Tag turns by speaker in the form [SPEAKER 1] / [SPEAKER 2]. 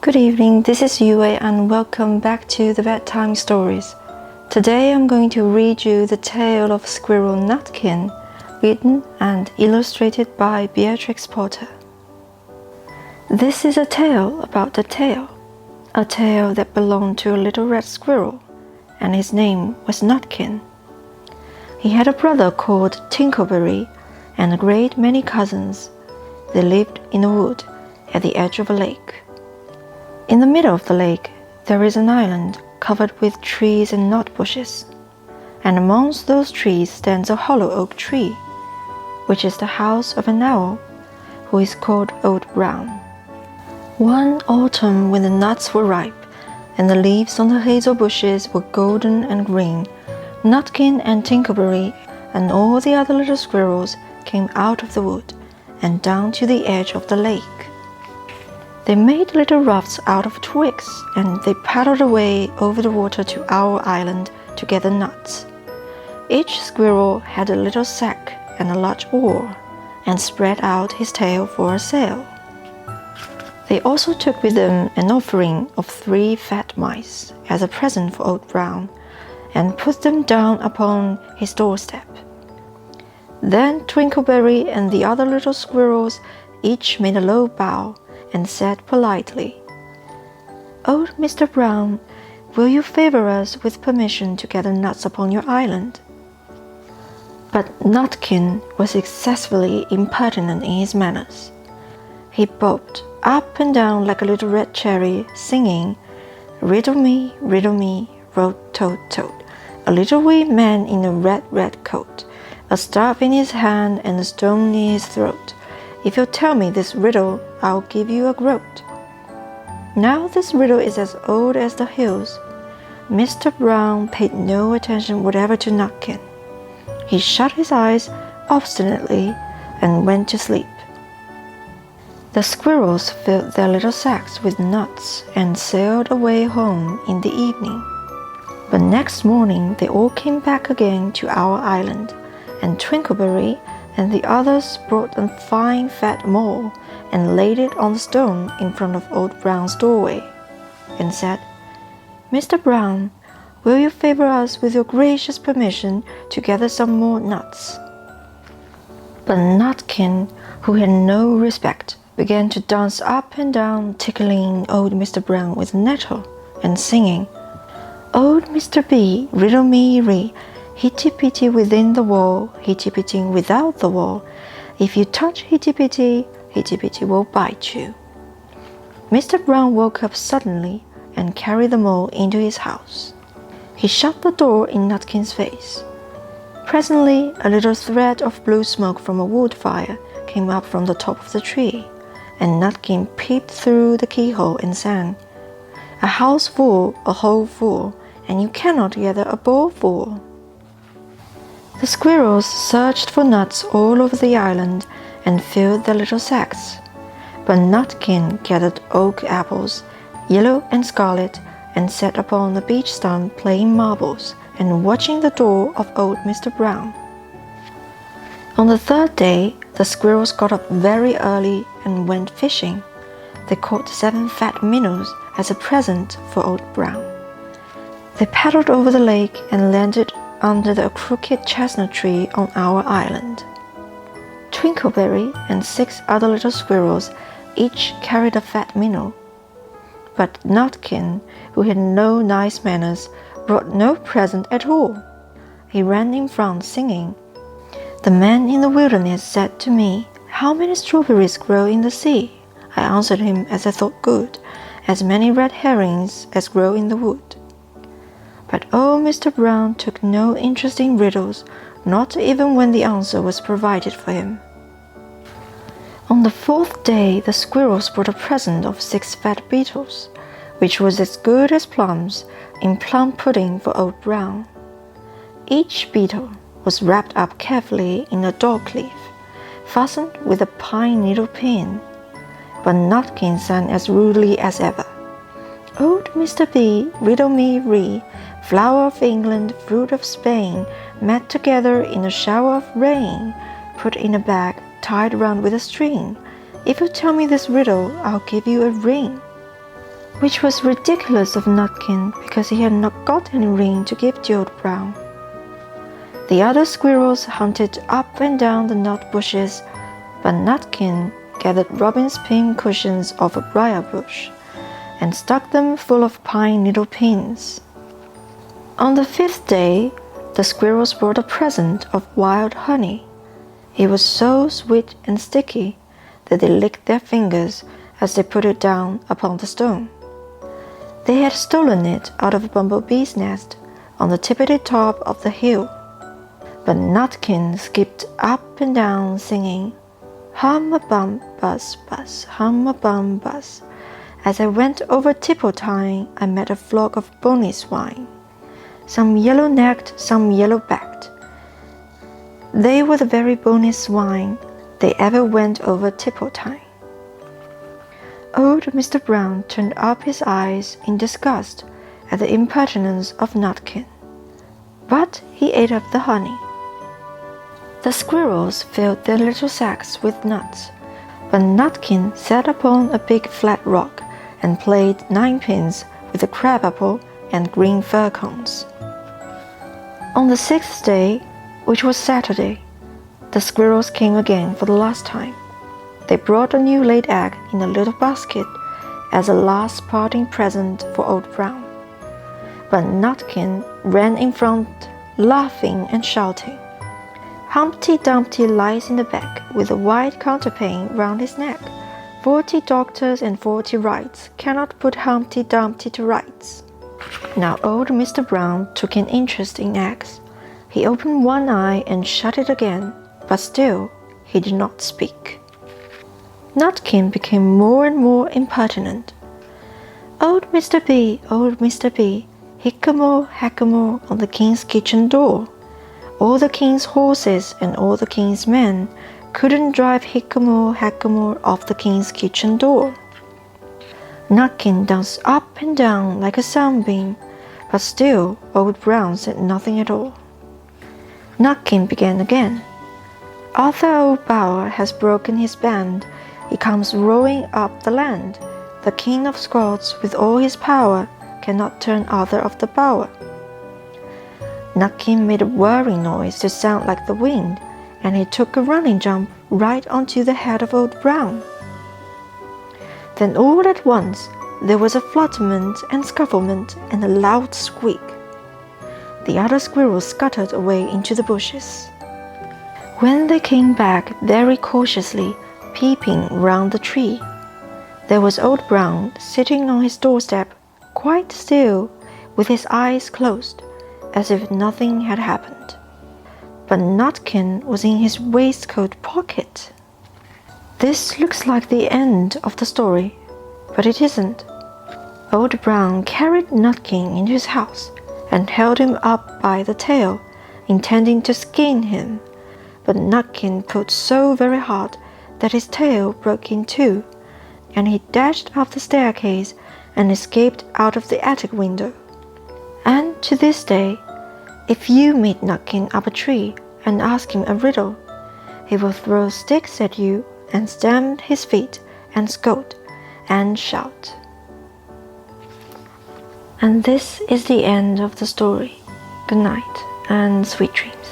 [SPEAKER 1] Good evening, this is Yuwei and welcome back to the Bedtime Stories. Today I'm going to read you the tale of Squirrel Nutkin, written and illustrated by Beatrix Potter. This is a tale about a tale that belonged to a little red squirrel, and his name was Nutkin. He had a brother called Tinkleberry and a great many cousins. They lived in a wood at the edge of a lake. In the middle of the lake, there is an island covered with trees and nut bushes, and amongst those trees stands a hollow oak tree, which is the house of an owl, who is called Old Brown. One autumn, when the nuts were ripe, and the leaves on the hazel bushes were golden and green, Nutkin and Tinkleberry and all the other little squirrels came out of the wood and down to the edge of the lake. They made little rafts out of twigs, and they paddled away over the water to our island to gather nuts. Each squirrel had a little sack and a large oar, and spread out his tail for a sail. They also took with them an offering of 3 fat mice as a present for Old Brown, and put them down upon his doorstep. Then Twinkleberry and the other little squirrels each made a low bow and said politely, "Old Mr. Brown, will you favor us with permission to gather nuts upon your island?" But Nutkin was excessively impertinent in his manners. He bobbed up and down like a little red cherry, singing, riddle me, road toad toad, a little wee man in a red coat, a staff in his hand and a stone in his throat. If you'll tell me this riddle, I'll give you a groat. Now this riddle is as old as the hills. Mr. Brown paid no attention whatever to Nutkin. He shut his eyes obstinately and went to sleep. The squirrels filled their little sacks with nuts and sailed away home in the evening. But next morning they all came back again to our island, and Twinkleberry and the others brought a fine fat mole and laid it on the stone in front of Old Brown's doorway, and said, "Mr. Brown, will you favor us with your gracious permission to gather some more nuts?" But Nutkin, who had no respect, began to dance up and down, tickling old Mr. Brown with a nettle, and singing, "Old Mr. B, riddle me ree, hitty-pitty within the wall, hitty-pitty without the wall. If you touch hitty-pitty, hitty-pitty will bite you." Mr. Brown woke up suddenly and carried the mole into his house. He shut the door in Nutkin's face. Presently, a little thread of blue smoke from a wood fire came up from the top of the tree, and Nutkin peeped through the keyhole and sang, "A house full, a hole full, and you cannot gather a bowl full." The squirrels searched for nuts all over the island and filled their little sacks, but Nutkin gathered oak apples, yellow and scarlet, and sat upon the beech stump playing marbles and watching the door of old Mr. Brown. On the 3rd day, the squirrels got up very early and went fishing. They caught 7 fat minnows as a present for Old Brown. They paddled over the lake and landed under the crooked chestnut tree on our island. Twinkleberry and 6 other little squirrels each carried a fat minnow. But Nutkin, who had no nice manners, brought no present at all. He ran in front singing, "The man in the wilderness said to me, 'How many strawberries grow in the sea?' I answered him as I thought good, 'As many red herrings as grow in the wood.'" But old Mr. Brown took no interest in riddles, not even when the answer was provided for him. On the 4th day, the squirrels brought a present of 6 fat beetles, which was as good as plums in plum pudding for Old Brown. Each beetle was wrapped up carefully in a dog leaf, fastened with a pine needle pin. But Nutkin sang as rudely as ever, "Old Mr. B, riddle me ree, flower of England, fruit of Spain, met together in a shower of rain, put in a bag, tied round with a string. If you tell me this riddle, I'll give you a ring." which was ridiculous of Nutkin because he had not got any ring to give to Old Brown. The other squirrels hunted up and down the nut bushes, but Nutkin gathered robin's pin cushions off a briar bush and stuck them full of pine needle pins. On the 5th day, the squirrels brought a present of wild honey. It was so sweet and sticky that they licked their fingers as they put it down upon the stone. They had stolen it out of a bumblebee's nest on the tippity top of the hill. But Nutkin skipped up and down singing, "Hum-a-bum, buzz, buzz, hum-a-bum, buzz. As I went over Tipple-Time, I met a flock of bony swine, some yellow-necked, some yellow-backed. They were the very boniest swine they ever went over Tipple-Time." Old Mr. Brown turned up his eyes in disgust at the impertinence of Nutkin, but he ate up the honey. The squirrels filled their little sacks with nuts, but Nutkin sat upon a big flat rock and played ninepins with the crabapple and green fir cones. On the 6th day, which was Saturday, the squirrels came again for the last time. They brought a new laid egg in a little basket as a last parting present for Old Brown. But Nutkin ran in front, laughing and shouting, "Humpty Dumpty lies in the bag with a white counterpane round his neck. 40 doctors and 40 wrights cannot put Humpty Dumpty to rights." Now old Mr. Brown took an interest in eggs. He opened one eye and shut it again, but still he did not speak. Nutkin became more and more impertinent. "Old Mr. B, old Mr. B, hickamore, hackamore on the king's kitchen door. All the king's horses and all the king's men couldn't drive hickamore, hackamore off the king's kitchen door." Nutkin danced up and down like a sunbeam, but still Old Brown said nothing at all. Nutkin began again. "Arthur O'Bower has broken his band. He comes rowing up the land. The King of Scots, with all his power, cannot turn Arthur of the Bower." Nutkin made a whirring noise to sound like the wind, and he took a running jump right onto the head of Old Brown. Then all at once there was a flutterment and scufflement and a loud squeak. The other squirrels scuttered away into the bushes. When they came back very cautiously, peeping round the tree, there was Old Brown sitting on his doorstep, quite still, with his eyes closed, as if nothing had happened. But Nutkin was in his waistcoat pocket. This looks like the end of the story, but it isn't. Old Brown carried Nutkin into his house and held him up by the tail, intending to skin him. But Nutkin pulled so very hard that his tail broke in two, and he dashed up the staircase and escaped out of the attic window. And to this day, if you meet Nutkin up a tree and ask him a riddle, he will throw sticks at you and stamp his feet and scold and shout. And this is the end of the story. Good night and sweet dreams.